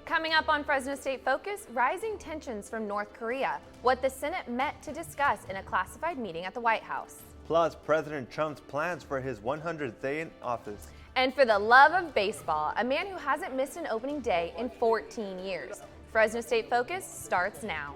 Coming up on Fresno State Focus, rising tensions from North Korea, what the Senate met to discuss in a classified meeting at the White House. Plus, President Trump's plans for his 100th day in office. And for the love of baseball, a man who hasn't missed an opening day in 14 years. Fresno State Focus starts now.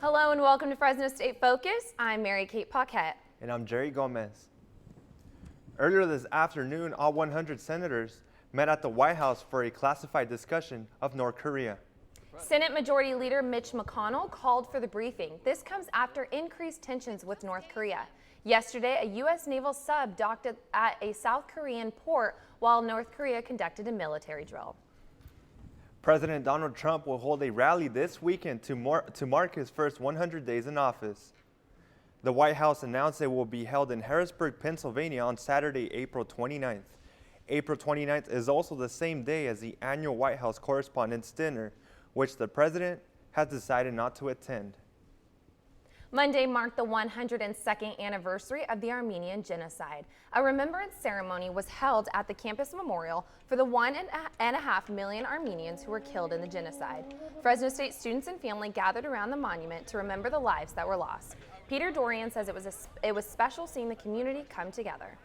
Hello and welcome to Fresno State Focus. I'm Kate Paquette. And I'm Jerry Gomez. Earlier this afternoon, all 100 senators met at the White House for a classified discussion of North Korea. Senate Majority Leader Mitch McConnell called for the briefing. This comes after increased tensions with North Korea. Yesterday, a U.S. naval sub docked at a South Korean port while North Korea conducted a military drill. President Donald Trump will hold a rally this weekend to mark his first 100 days in office. The White House announced it will be held in Harrisburg, Pennsylvania on Saturday, April 29th. April 29th is also the same day as the annual White House Correspondents' Dinner, which the president has decided not to attend. Monday marked the 102nd anniversary of the Armenian Genocide. A remembrance ceremony was held at the campus memorial for the 1.5 million Armenians who were killed in the genocide. Fresno State students and family gathered around the monument to remember the lives that were lost. Peter Dorian says it was special seeing the community come together.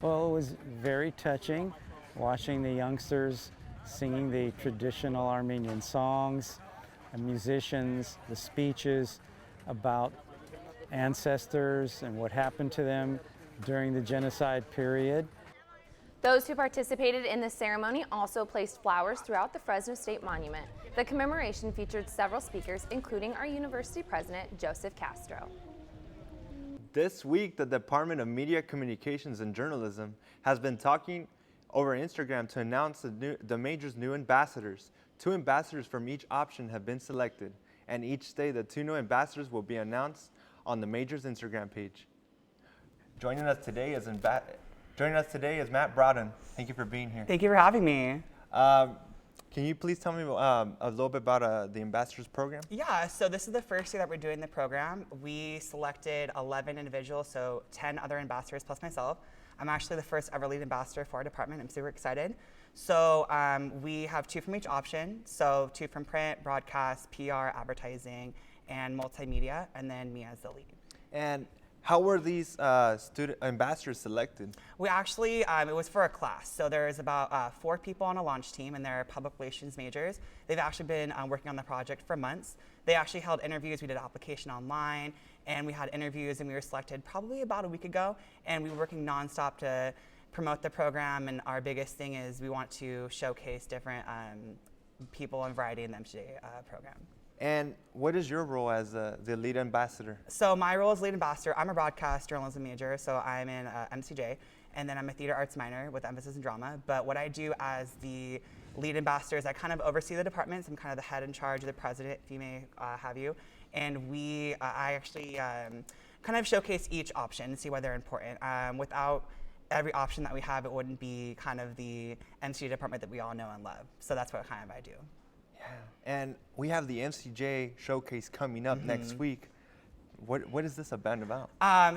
Well, it was very touching watching the youngsters singing the traditional Armenian songs, the musicians, the speeches about ancestors and what happened to them during the genocide period. Those who participated in the ceremony also placed flowers throughout the Fresno State Monument. The commemoration featured several speakers, including our university president, Joseph Castro. This week, the Department of Media, Communications, and Journalism has been talking over Instagram to announce the major's new ambassadors. 2 ambassadors from each option have been selected, and each day the 2 new ambassadors will be announced on the major's Instagram page. Joining us today is Matt Broughton. Thank you for being here. Thank you for having me. Can you please tell me a little bit about the ambassadors program? Yeah, so this is the first year that we're doing the program. We selected 11 individuals, so 10 other ambassadors plus myself. I'm actually the first ever lead ambassador for our department. I'm super excited. So we have 2 from each option. So 2 from print, broadcast, PR, advertising, and multimedia, and then me as the lead. And how were these student ambassadors selected? We actually, it was for a class. So there's about 4 people on a launch team, and they're public relations majors. They've actually been working on the project for months. They actually held interviews. We did application online, and we had interviews, and we were selected probably about a week ago. And we were working nonstop to promote the program, and our biggest thing is we want to showcase different people and variety in the MCJ program. And what is your role as the lead ambassador? So my role as lead ambassador, I'm a broadcast journalism major, so I'm in MCJ, and then I'm a theater arts minor with emphasis in drama. But what I do as the lead ambassador is I kind of oversee the departments. I'm kind of the head in charge of the president, if you may have you. And I actually kind of showcase each option and see why they're important. Without every option that we have, it wouldn't be kind of the MCJ department that we all know and love. So that's what kind of I do. Yeah, and we have the MCJ showcase coming up next week. What is this event about?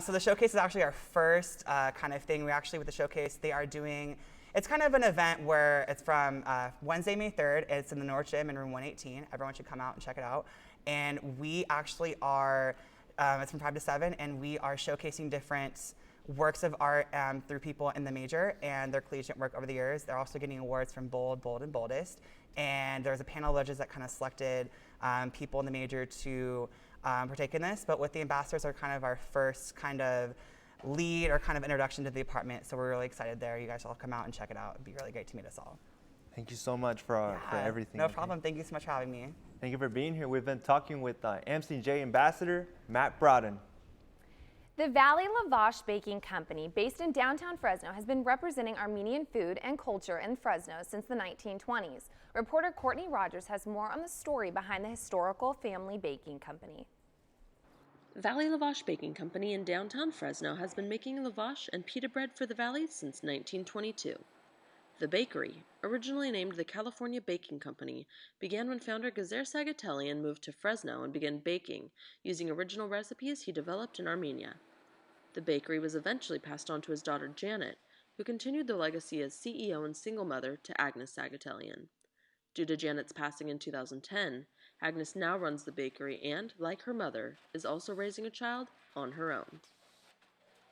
So the showcase is actually our first kind of thing. We actually, with the showcase, they are doing, it's kind of an event where it's from Wednesday, May 3rd. It's in the North Gym in room 118. Everyone should come out and check it out. And we actually are, it's from 5 to 7, and we are showcasing different works of art through people in the major and their collegiate work over the years. They're also getting awards from Bold, and Boldest. And there's a panel of judges that kind of selected people in the major to partake in this. But with the ambassadors are kind of our first kind of lead or kind of introduction to the department. So we're really excited there. You guys all come out and check it out. It'd be really great to meet us all. Thank you so much for everything. No problem. Thank you so much for having me. Thank you for being here. We've been talking with MCJ Ambassador Matt Broughton. The Valley Lavash Baking Company, based in downtown Fresno, has been representing Armenian food and culture in Fresno since the 1920s. Reporter Courtney Rodgers has more on the story behind the historical family baking company. Valley Lavash Baking Company in downtown Fresno has been making lavash and pita bread for the Valley since 1922. The bakery, originally named the California Baking Company, began when founder Gezer Sagatelian moved to Fresno and began baking, using original recipes he developed in Armenia. The bakery was eventually passed on to his daughter Janet, who continued the legacy as CEO and single mother to Agnes Sagatelian. Due to Janet's passing in 2010, Agnes now runs the bakery and, like her mother, is also raising a child on her own.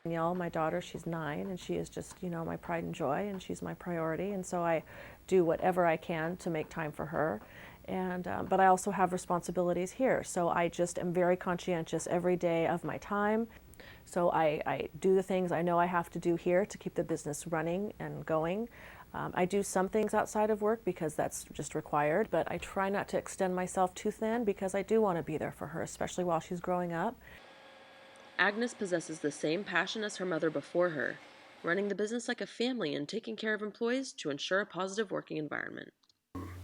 Danielle, my daughter, she's 9, and she is just, my pride and joy, and she's my priority, and so I do whatever I can to make time for her. And but I also have responsibilities here, so I just am very conscientious every day of my time. So I do the things I know I have to do here to keep the business running and going. I do some things outside of work because that's just required, but I try not to extend myself too thin because I do want to be there for her, especially while she's growing up. Agnes possesses the same passion as her mother before her, running the business like a family and taking care of employees to ensure a positive working environment.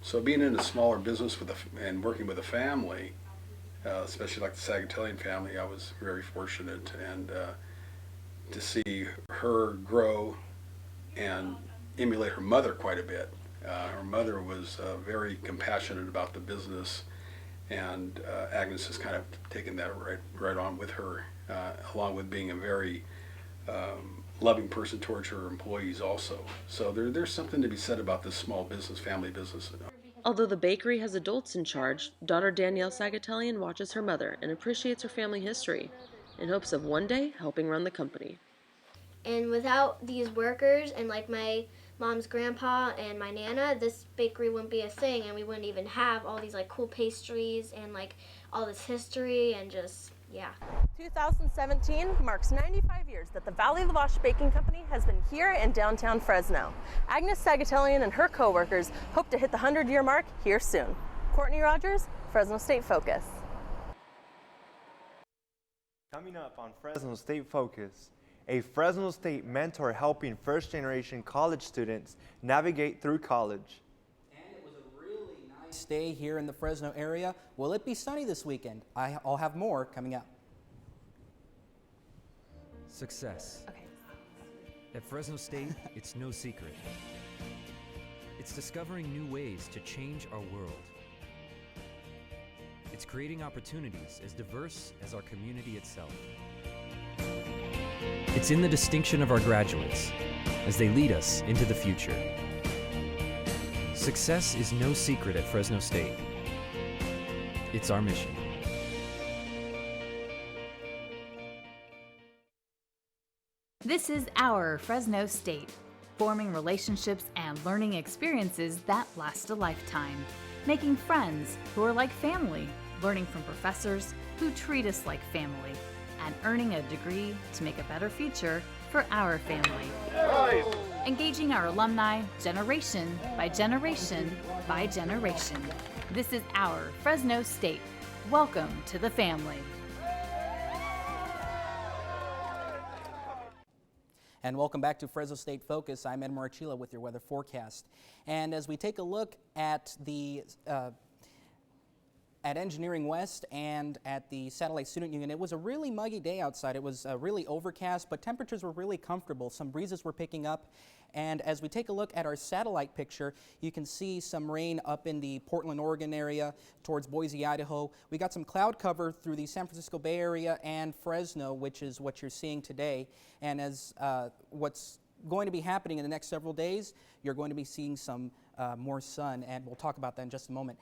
So being in a smaller business and working with a family, especially like the Sagatelian family, I was very fortunate, and to see her grow and emulate her mother quite a bit. Her mother was very compassionate about the business, and Agnes has kind of taken that right on with her, along with being a very loving person towards her employees also. So there's something to be said about this small business, family business. Although the bakery has adults in charge, daughter Danielle Sagatelian watches her mother and appreciates her family history, in hopes of one day helping run the company. And without these workers and like my mom's grandpa and my nana, this bakery wouldn't be a thing, and we wouldn't even have all these like cool pastries and like all this history and just, yeah. 2017 marks 95 years that the Valley Lavash Baking Company has been here in downtown Fresno. Agnes Sagatelian and her co-workers hope to hit the 100-year mark here soon. Courtney Rodgers, Fresno State Focus. Coming up on Fresno State Focus, a Fresno State mentor helping first-generation college students navigate through college. And it was a really nice day here in the Fresno area. Will it be sunny this weekend? I'll have more coming up. Success. At Fresno State, it's no secret. It's discovering new ways to change our world. It's creating opportunities as diverse as our community itself. It's in the distinction of our graduates as they lead us into the future. Success is no secret at Fresno State. It's our mission. This is our Fresno State, forming relationships and learning experiences that last a lifetime, making friends who are like family, learning from professors who treat us like family, and earning a degree to make a better future for our family. Nice. Engaging our alumni generation by generation by generation. This is our Fresno State. Welcome to the family. And welcome back to Fresno State Focus. I'm Ed Marchila with your weather forecast. And as we take a look at the at Engineering West and at the Satellite Student Union, it was a really muggy day outside. It was really overcast, but temperatures were really comfortable. Some breezes were picking up. And as we take a look at our satellite picture, you can see some rain up in the Portland, Oregon area towards Boise, Idaho. We got some cloud cover through the San Francisco Bay Area and Fresno, which is what you're seeing today. And as what's going to be happening in the next several days, you're going to be seeing some more sun, and we'll talk about that in just a moment.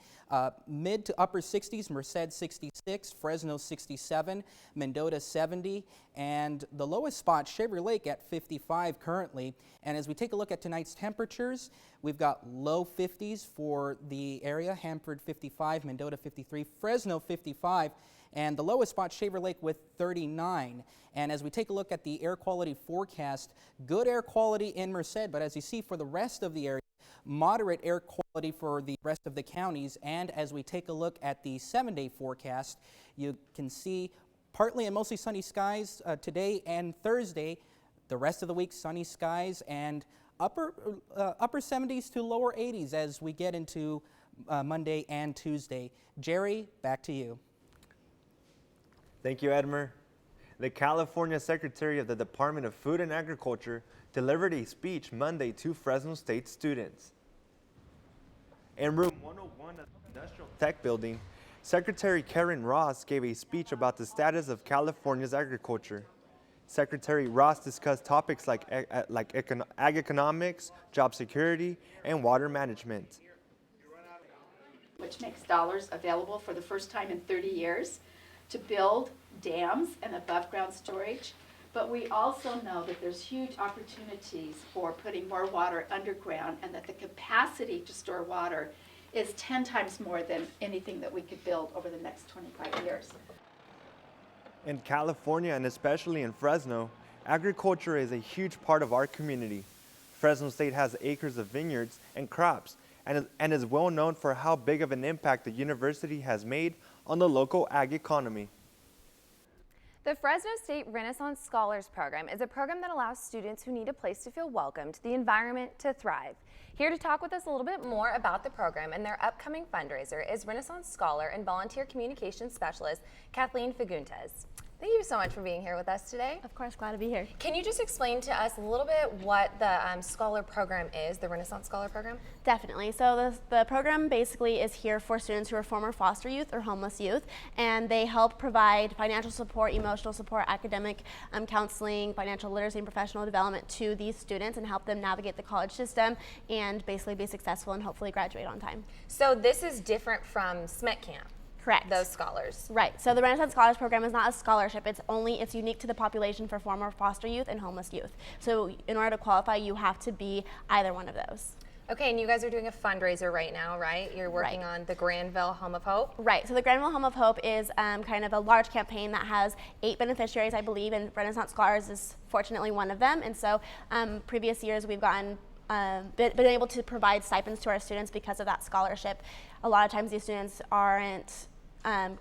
Mid to upper 60s, Merced 66, Fresno 67, Mendoza 70, and the lowest spot, Shaver Lake at 55 currently. And as we take a look at tonight's temperatures, we've got low 50s for the area, Hanford 55, Mendoza 53, Fresno 55, and the lowest spot, Shaver Lake with 39. And as we take a look at the air quality forecast, good air quality in Merced, but as you see for the rest of the area, moderate air quality for the rest of the counties. And as we take a look at the 7-day forecast, you can see partly and mostly sunny skies today and Thursday. The rest of the week, sunny skies and upper 70s to lower 80s as we get into Monday and Tuesday. Jerry, back to you. Thank you, Edmer. The California Secretary of the Department of Food and Agriculture delivered a speech Monday to Fresno State students. In room 101 of the Industrial Tech Building, Secretary Karen Ross gave a speech about the status of California's agriculture. Secretary Ross discussed topics like ag economics, job security, and water management. Which makes dollars available for the first time in 30 years to build dams and above ground storage. But we also know that there's huge opportunities for putting more water underground, and that the capacity to store water is 10 times more than anything that we could build over the next 25 years. In California, and especially in Fresno, agriculture is a huge part of our community. Fresno State has acres of vineyards and crops, and is well known for how big of an impact the university has made on the local ag economy. The Fresno State Renaissance Scholars Program is a program that allows students who need a place to feel welcomed, the environment to thrive. Here to talk with us a little bit more about the program and their upcoming fundraiser is Renaissance Scholar and Volunteer Communications Specialist Kathleen Fagundes. Thank you so much for being here with us today. Of course, glad to be here. Can you just explain to us a little bit what the Scholar Program is, the Renaissance Scholar Program? Definitely. So the program basically is here for students who are former foster youth or homeless youth, and they help provide financial support, emotional support, academic counseling, financial literacy, and professional development to these students and help them navigate the college system and basically be successful and hopefully graduate on time. So this is different from SMEC Camp. Correct. Those scholars. Right. So the Renaissance Scholars Program is not a scholarship. It's unique to the population for former foster youth and homeless youth. So in order to qualify, you have to be either one of those. Okay, and you guys are doing a fundraiser right now, right? You're working on the Granville Home of Hope? Right. So the Granville Home of Hope is kind of a large campaign that has 8 beneficiaries, I believe, and Renaissance Scholars is fortunately one of them. And so previous years we've gotten been able to provide stipends to our students because of that scholarship. A lot of times these students aren't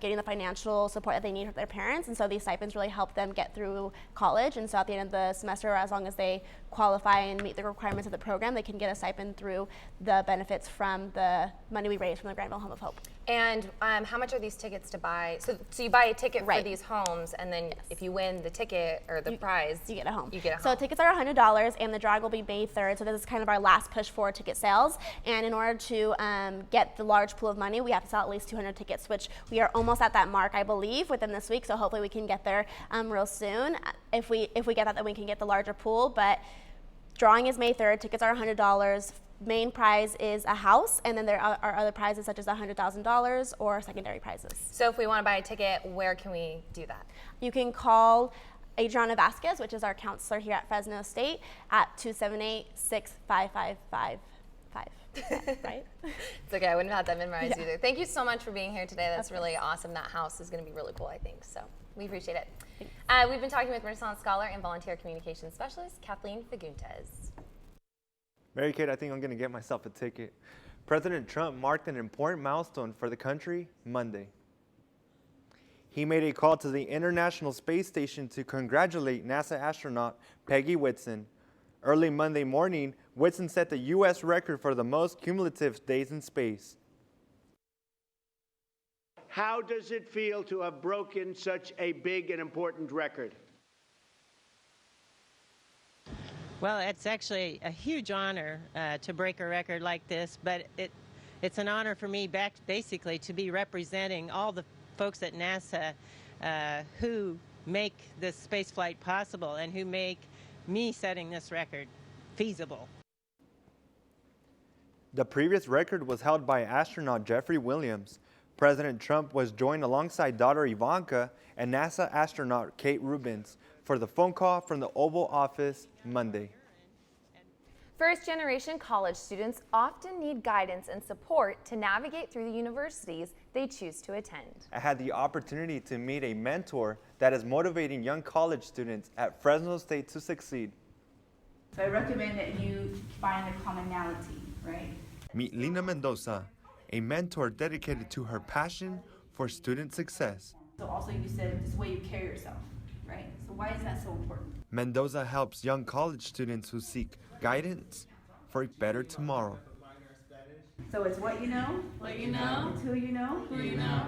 getting the financial support that they need from their parents, and so these stipends really help them get through college. And so at the end of the semester, or as long as they qualify and meet the requirements of the program, they can get a stipend through the benefits from the money we raise from the Granville Home of Hope. And how much are these tickets to buy? So you buy a ticket Right. for these homes, and then if you win the ticket or the prize, you get a home. You get a home. So tickets are $100, and the drawing will be May 3rd. So this is kind of our last push for ticket sales. And in order to get the large pool of money, we have to sell at least 200 tickets, which we are almost at that mark, I believe, within this week. So hopefully we can get there real soon. If we get that, then we can get the larger pool. But drawing is May 3rd. Tickets are $100. Main prize is a house, and then there are other prizes such as $100,000 or secondary prizes. So if we want to buy a ticket, where can we do that? You can call Adriana Vasquez, which is our counselor here at Fresno State, at 278-65555. Right? It's okay, I wouldn't have had that memorized either. Thank you so much for being here today. That's really awesome. That house is going to be really cool, I think. So we appreciate it. We've been talking with Renaissance Scholar and Volunteer Communications Specialist Kathleen Fagundes. Mary Kate, I think I'm going to get myself a ticket. President Trump marked an important milestone for the country Monday. He made a call to the International Space Station to congratulate NASA astronaut Peggy Whitson. Early Monday morning, Whitson set the U.S. record for the most cumulative days in space. How does it feel to have broken such a big and important record? Well, it's actually a huge honor to break a record like this, but it's an honor for me basically to be representing all the folks at NASA who make this space flight possible and who make me setting this record feasible. The previous record was held by astronaut Jeffrey Williams. President Trump was joined alongside daughter Ivanka and NASA astronaut Kate Rubins for the phone call from the Oval Office Monday. First-generation college students often need guidance and support to navigate through the universities they choose to attend. I had the opportunity to meet a mentor that is motivating young college students at Fresno State to succeed. So I recommend that you find a commonality, right? Meet Leena Mendoza, a mentor dedicated to her passion for student success. So also you said this way you carry yourself, right? So why is that so important? Mendoza helps young college students who seek guidance for a better tomorrow. So it's what you know, it's who you know,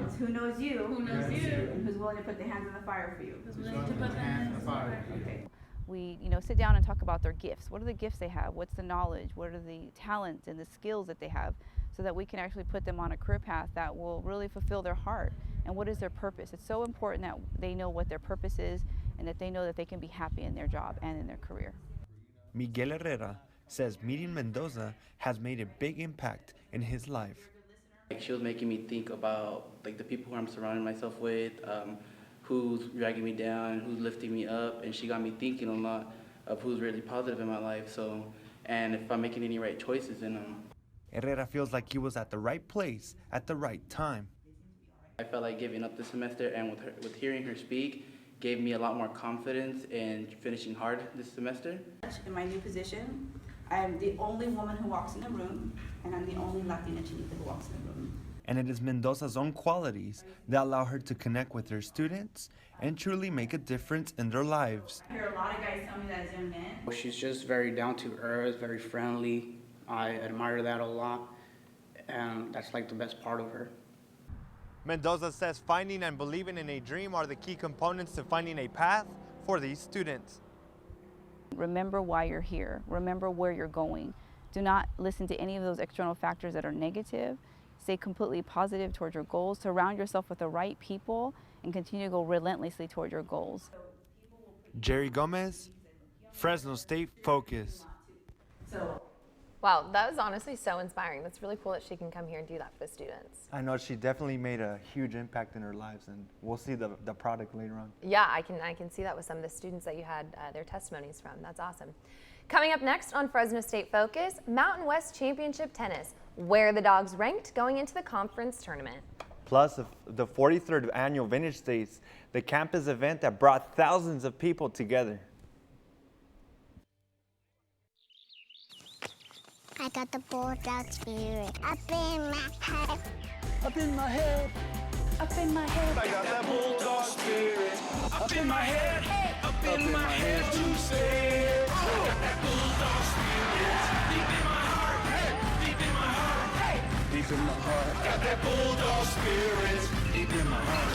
it's who knows you, and who's willing to put the hands in the fire for you. Who's willing to put the hands in the fire. Okay. we sit down and talk about their gifts. What are the gifts they have? What's the knowledge? What are the talents and the skills that they have, so that we can actually put them on a career path that will really fulfill their heart. And what is their purpose? It's so important that they know what their purpose is and that they know that they can be happy in their job and in their career. Miguel Herrera says meeting Mendoza has made a big impact in his life. She was making me think about the people who I'm surrounding myself with, who's dragging me down, who's lifting me up, and she got me thinking a lot of who's really positive in my life. And if I'm making any right choices in them. Herrera feels like he was at the right place at the right time. I felt like giving up this semester, and with hearing her speak, gave me a lot more confidence in finishing hard this semester. In my new position, I'm the only woman who walks in the room, and I'm the only Latina Chinita who walks in the room. And it is Mendoza's own qualities that allow her to connect with her students and truly make a difference in their lives. I hear a lot of guys tell me that as young men. She's just very down to earth, very friendly. I admire that a lot, and that's the best part of her. Mendoza says finding and believing in a dream are the key components to finding a path for these students. Remember why you're here. Remember where you're going. Do not listen to any of those external factors that are negative. Stay completely positive towards your goals. Surround yourself with the right people and continue to go relentlessly toward your goals. Jerry Gomez, Fresno State Focus. Wow, that was honestly so inspiring. That's really cool that she can come here and do that for the students. I know she definitely made a huge impact in her lives, and we'll see the product later on. Yeah, I can see that with some of the students that you had their testimonies from. That's awesome. Coming up next on Fresno State Focus, Mountain West Championship Tennis, where the Dogs ranked going into the conference tournament. Plus, the 43rd annual Vintage States, the campus event that brought thousands of people together. I got the bulldog spirit up in my head. Up in my head. Up in my head. I got that bulldog spirit. Up in my head. Up in my head to say. I got that bulldog spirit. Deep in my heart. Deep in my heart. Deep in my heart. Got that bulldog spirit. Deep in my heart.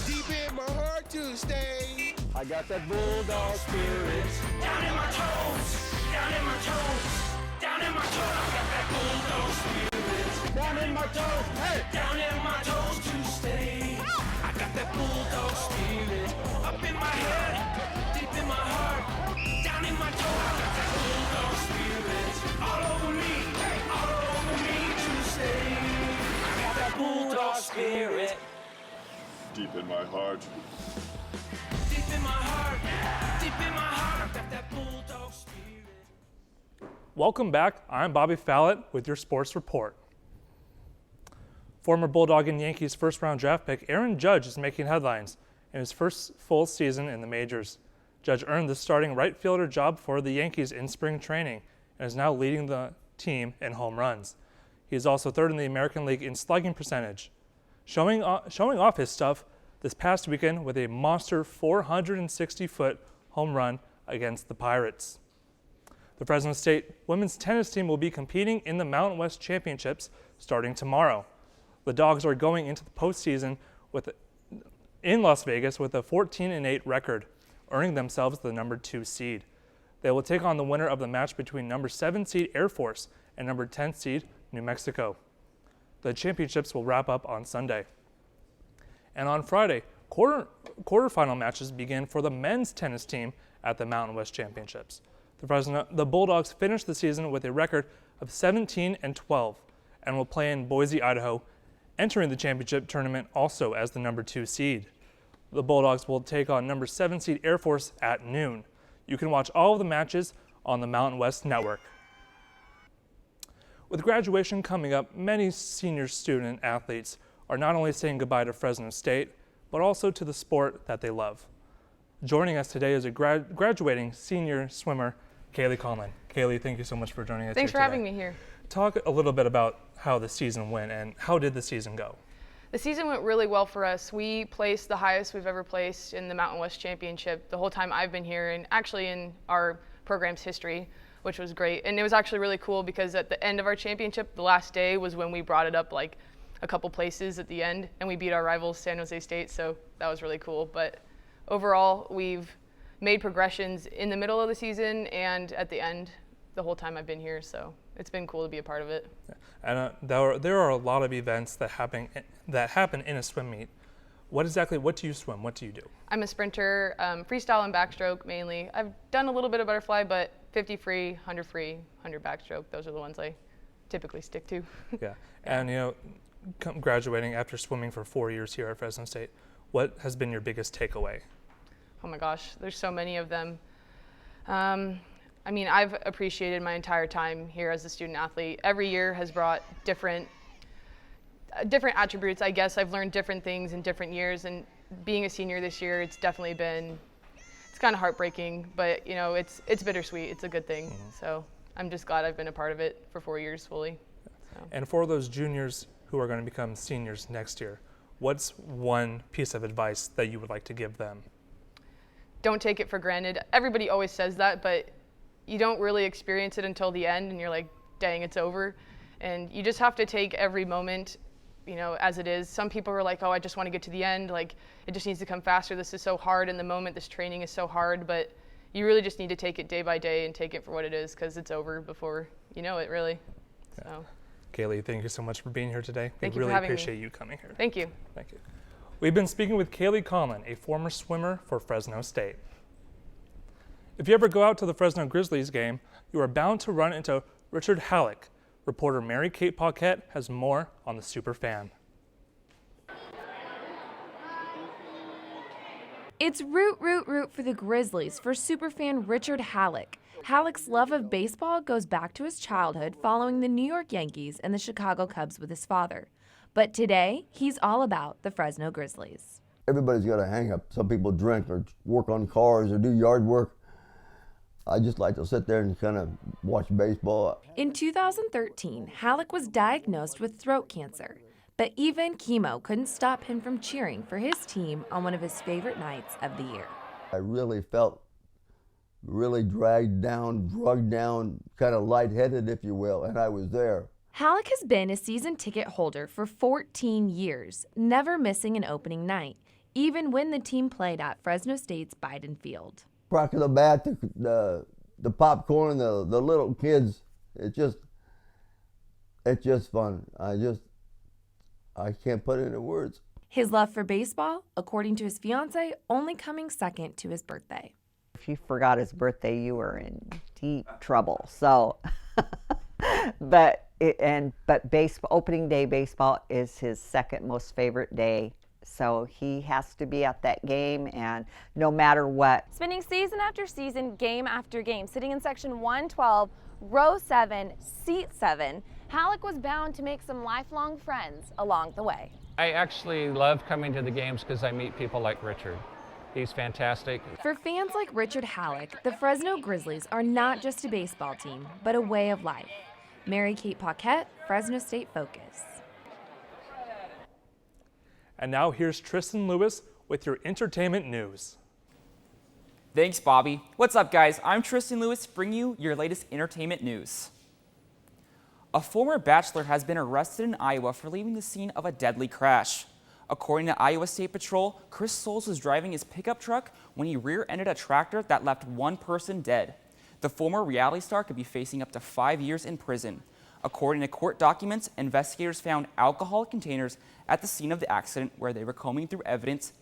Deep in my heart to stay. I got that bulldog spirit. Down in my toes. Down in my toes. Down in my toes, I got that bulldog spirit. Down in my toes, hey! Down in my toes to stay. I got that bulldog spirit. Up in my head, deep in my heart. Down in my toes, I got that bulldog spirit. All over me to stay. I got that bulldog spirit. Deep in my heart. Deep in my heart, deep in my heart. I got that bulldog spirit. Welcome back. I'm Bobby Fallett with your sports report. Former Bulldog and Yankees first-round draft pick Aaron Judge is making headlines in his first full season in the majors. Judge earned the starting right fielder job for the Yankees in spring training and is now leading the team in home runs. He is also third in the American League in slugging percentage, showing off his stuff this past weekend with a monster 460-foot home run against the Pirates. The Fresno State women's tennis team will be competing in the Mountain West Championships starting tomorrow. The Dogs are going into the postseason in Las Vegas with a 14-8 record, earning themselves the number 2 seed. They will take on the winner of the match between number 7 seed Air Force and number 10 seed New Mexico. The championships will wrap up on Sunday. And on Friday, quarterfinal matches begin for the men's tennis team at the Mountain West Championships. The Bulldogs finished the season with a record of 17-12 and will play in Boise, Idaho, entering the championship tournament also as the number 2 seed. The Bulldogs will take on number 7 seed Air Force at noon. You can watch all of the matches on the Mountain West Network. With graduation coming up, many senior student athletes are not only saying goodbye to Fresno State, but also to the sport that they love. Joining us today is a graduating senior swimmer, Kaylee Conlon. Kaylee, thank you so much for joining us. Thanks for having me here. Talk a little bit about how the season went and how did the season go? The season went really well for us. We placed the highest we've ever placed in the Mountain West Championship the whole time I've been here, and actually in our program's history, which was great. And it was actually really cool because at the end of our championship, the last day was when we brought it up like a couple places at the end, and we beat our rivals, San Jose State, so that was really cool. But overall, we've made progressions in the middle of the season and at the end the whole time I've been here, so it's been cool to be a part of it. And there are a lot of events that happen in a swim meet. What do you swim? What do you do? I'm a sprinter, freestyle and backstroke mainly. I've done a little bit of butterfly, but 50 free, 100 free, 100 backstroke, those are the ones I typically stick to. Yeah, and graduating after swimming for 4 years here at Fresno State, what has been your biggest takeaway? Oh my gosh, there's so many of them. I mean, I've appreciated my entire time here as a student athlete. Every year has brought different attributes, I guess. I've learned different things in different years, and being a senior this year, it's definitely been, it's kind of heartbreaking, but it's bittersweet. It's a good thing. Mm-hmm. So I'm just glad I've been a part of it for 4 years fully. So. And for those juniors who are going to become seniors next year, what's one piece of advice that you would like to give them? Don't take it for granted. Everybody always says that, but you don't really experience it until the end, and you're like, dang, it's over. And you just have to take every moment, as it is. Some people are like, oh, I just want to get to the end. Like, it just needs to come faster. This is so hard in the moment. This training is so hard. But you really just need to take it day by day and take it for what it is, because it's over before you know it, really. Yeah. So. Kaylee, thank you so much for being here today. Thank you really for having appreciate me. you coming here. Thank you. Thank you. We've been speaking with Kaylee Conlon, a former swimmer for Fresno State. If you ever go out to the Fresno Grizzlies game, you are bound to run into Richard Halleck. Reporter Kate Paquette has more on the Superfan. It's root for the Grizzlies for superfan Richard Halleck. Halleck's love of baseball goes back to his childhood following the New York Yankees and the Chicago Cubs with his father. But today, he's all about the Fresno Grizzlies. Everybody's got a hang-up. Some people drink or work on cars or do yard work. I just like to sit there and kind of watch baseball. In 2013, Halleck was diagnosed with throat cancer, but even chemo couldn't stop him from cheering for his team on one of his favorite nights of the year. I really felt really drugged down, kind of lightheaded, if you will, and I was there. Halleck has been a season ticket holder for 14 years, never missing an opening night, even when the team played at Fresno State's Biden Field. Crack of the bat, the popcorn, the little kids, it's just fun. I can't put it into words. His love for baseball, according to his fiance, only coming second to his birthday. If you forgot his birthday, you were in deep trouble. So, but baseball, opening day baseball is his second most favorite day. So he has to be at that game, and no matter what. Spending season after season, game after game, sitting in section 112, row 7, seat 7, Halleck was bound to make some lifelong friends along the way. I actually love coming to the games because I meet people like Richard. He's fantastic. For fans like Richard Halleck, the Fresno Grizzlies are not just a baseball team, but a way of life. Kate Paquette, Fresno State Focus. And now here's Tristan Lewis with your entertainment news. Thanks, Bobby. What's up, guys? I'm Tristan Lewis, bringing you your latest entertainment news. A former bachelor has been arrested in Iowa for leaving the scene of a deadly crash. According to Iowa State Patrol, Chris Soules was driving his pickup truck when he rear-ended a tractor that left one person dead. The former reality star could be facing up to 5 years in prison. According to court documents, investigators found alcohol containers at the scene of the accident where they were combing through evidence.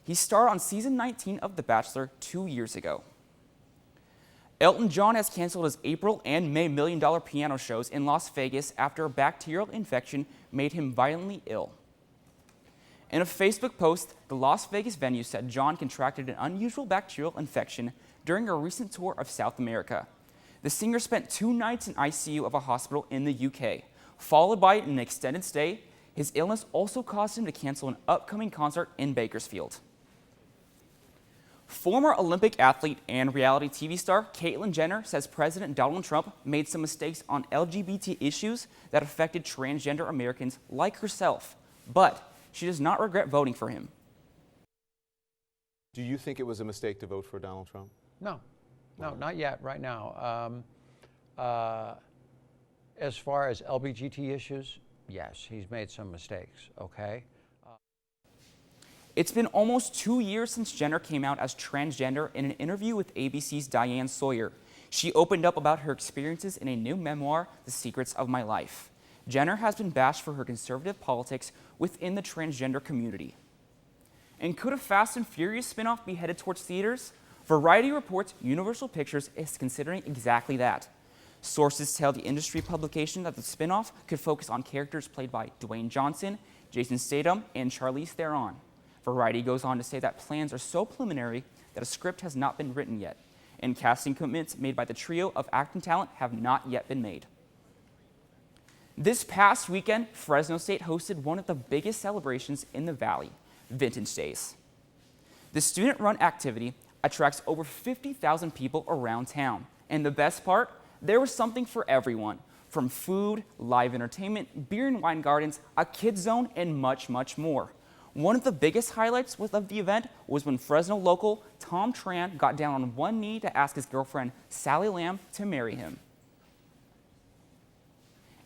He starred on season 19 of The Bachelor 2 years ago. Elton John has canceled his April and May $1 million piano shows in Las Vegas after a bacterial infection made him violently ill. In a Facebook post, the Las Vegas venue said John contracted an unusual bacterial infection during a recent tour of South America. The singer spent 2 nights in ICU of a hospital in the UK, followed by an extended stay. His illness also caused him to cancel an upcoming concert in Bakersfield. Former Olympic athlete and reality TV star Caitlyn Jenner says President Donald Trump made some mistakes on LGBT issues that affected transgender Americans like herself, but she does not regret voting for him. Do you think it was a mistake to vote for Donald Trump? No, not yet, right now. As far as LGBT issues, yes, he's made some mistakes, okay? It's been almost 2 years since Jenner came out as transgender in an interview with ABC's Diane Sawyer. She opened up about her experiences in a new memoir, The Secrets of My Life. Jenner has been bashed for her conservative politics within the transgender community. And could a Fast and Furious spinoff be headed towards theaters? Variety reports Universal Pictures is considering exactly that. Sources tell the industry publication that the spinoff could focus on characters played by Dwayne Johnson, Jason Statham, and Charlize Theron. Variety goes on to say that plans are so preliminary that a script has not been written yet, and casting commitments made by the trio of acting talent have not yet been made. This past weekend, Fresno State hosted one of the biggest celebrations in the Valley, Vintage Days. The student-run activity attracts over 50,000 people around town, and the best part, there was something for everyone, from food, live entertainment, beer and wine gardens, a kids zone, and much, much more. One of the biggest highlights of the event was when Fresno local Tom Tran got down on one knee to ask his girlfriend, Sally Lamb, to marry him.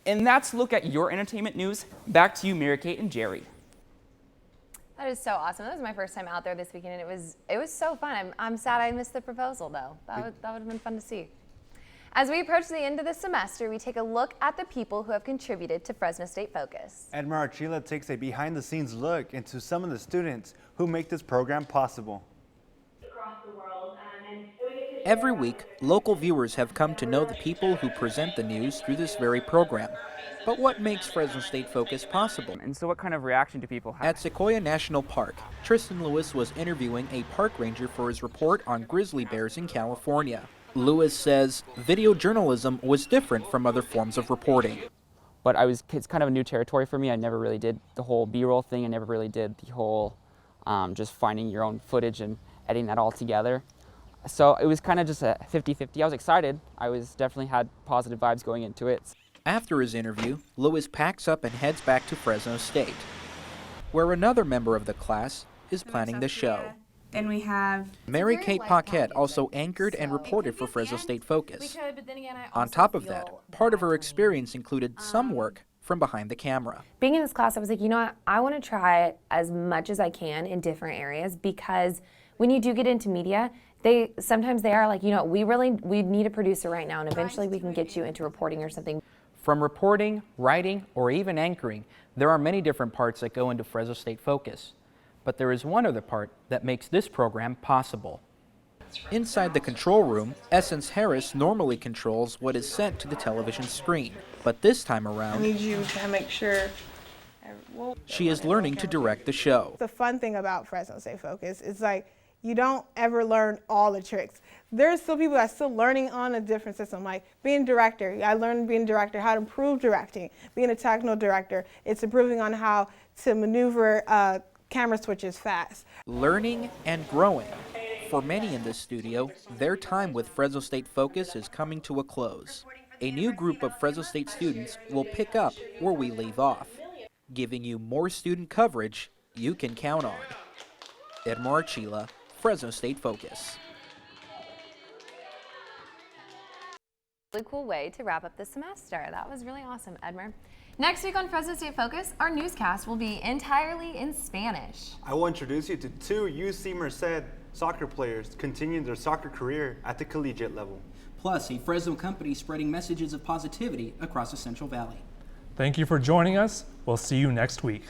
And that's a look at your entertainment news. Back to you, Mary Kate and Jerry. That is so awesome. That was my first time out there this weekend, and it was so fun. I'm sad I missed the proposal, though. That would have been fun to see. As we approach the end of the semester, we take a look at the people who have contributed to Fresno State Focus. Edmar Archila takes a behind-the-scenes look into some of the students who make this program possible. Every week, local viewers have come to know the people who present the news through this very program. But what makes Fresno State Focus possible? And so what kind of reaction do people have? At Sequoia National Park, Tristan Lewis was interviewing a park ranger for his report on grizzly bears in California. Lewis says video journalism was different from other forms of reporting. But it's kind of a new territory for me. I never really did the whole B-roll thing. I never really did the whole just finding your own footage and editing that all together. So it was kind of just a 50-50. I was excited. I definitely had positive vibes going into it. After his interview, Lewis packs up and heads back to Fresno State, where another member of the class is planning the show. Then we have Mary Kate Paquette also anchored and reported for Fresno State Focus. On top of that, part of her experience included some work from behind the camera. Being in this class, I was like, you know what? I want to try as much as I can in different areas, because when you do get into media, sometimes they are like, you know, we need a producer right now, and eventually we can get you into reporting or something. From reporting, writing, or even anchoring, there are many different parts that go into Fresno State Focus. But there is one other part that makes this program possible. Inside the control room, Essence Harris normally controls what is sent to the television screen. But this time around, I need you to make sure. She is learning to direct the show. The fun thing about Fresno State Focus is like, you don't ever learn all the tricks. There's still people that are still learning on a different system. Like being a director, I learned being a director, how to improve directing. Being a technical director, it's improving on how to maneuver camera switches fast. Learning and growing. For many in this studio, their time with Fresno State Focus is coming to a close. A new group of Fresno State students will pick up where we leave off, giving you more student coverage you can count on. Edmar Archila, Fresno State Focus. Really cool way to wrap up the semester. That was really awesome, Edmar. Next week on Fresno State Focus, our newscast will be entirely in Spanish. I will introduce you to two UC Merced soccer players continuing their soccer career at the collegiate level. Plus, a Fresno company spreading messages of positivity across the Central Valley. Thank you for joining us. We'll see you next week.